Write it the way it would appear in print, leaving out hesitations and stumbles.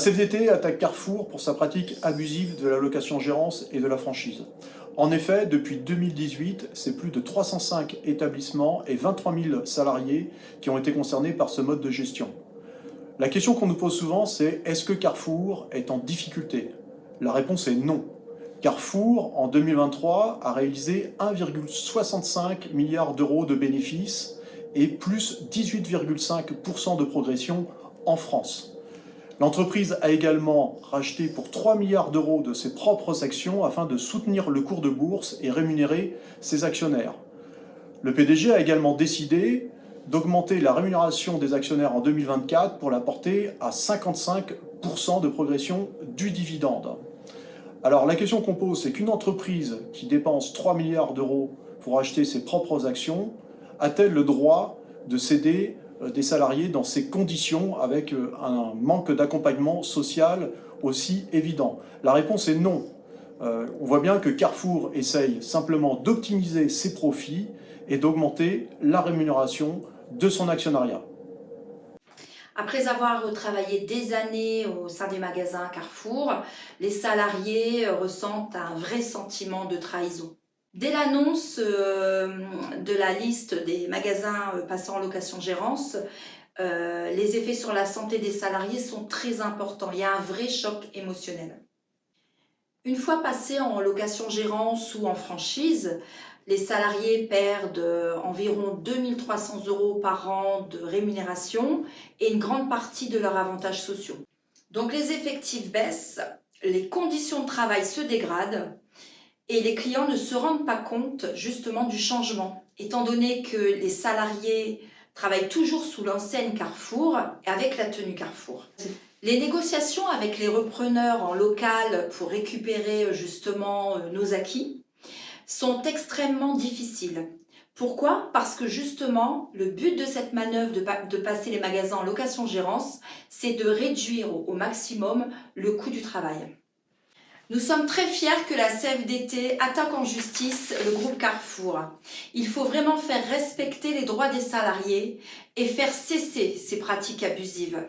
CFDT attaque Carrefour pour sa pratique abusive de la location-gérance et de la franchise. En effet, depuis 2018, c'est plus de 305 établissements et 23 000 salariés qui ont été concernés par ce mode de gestion. La question qu'on nous pose souvent, c'est est-ce que Carrefour est en difficulté? La réponse est non. Carrefour, en 2023, a réalisé 1,65 milliard d'euros de bénéfices et plus 18,5% de progression en France. L'entreprise a également racheté pour 3 milliards d'euros de ses propres actions afin de soutenir le cours de bourse et rémunérer ses actionnaires. Le PDG a également décidé d'augmenter la rémunération des actionnaires en 2024 pour la porter à 55% de progression du dividende. Alors la question qu'on pose, c'est qu'une entreprise qui dépense 3 milliards d'euros pour acheter ses propres actions, a-t-elle le droit de céder des salariés dans ces conditions avec un manque d'accompagnement social aussi évident? La réponse est non. On voit bien que Carrefour essaye simplement d'optimiser ses profits et d'augmenter la rémunération de son actionnariat. Après avoir travaillé des années au sein des magasins Carrefour, les salariés ressentent un vrai sentiment de trahison. Dès l'annonce de la liste des magasins passant en location-gérance, les effets sur la santé des salariés sont très importants. Il y a un vrai choc émotionnel. Une fois passés en location-gérance ou en franchise, les salariés perdent environ 2 300 € par an de rémunération et une grande partie de leurs avantages sociaux. Donc les effectifs baissent, les conditions de travail se dégradent et les clients ne se rendent pas compte justement du changement, étant donné que les salariés travaillent toujours sous l'enseigne Carrefour et avec la tenue Carrefour. Les négociations avec les repreneurs en local pour récupérer justement nos acquis sont extrêmement difficiles. Pourquoi? Parce que justement, le but de cette manœuvre de passer les magasins en location-gérance, c'est de réduire au maximum le coût du travail. Nous sommes très fiers que la CFDT attaque en justice le groupe Carrefour. Il faut vraiment faire respecter les droits des salariés et faire cesser ces pratiques abusives.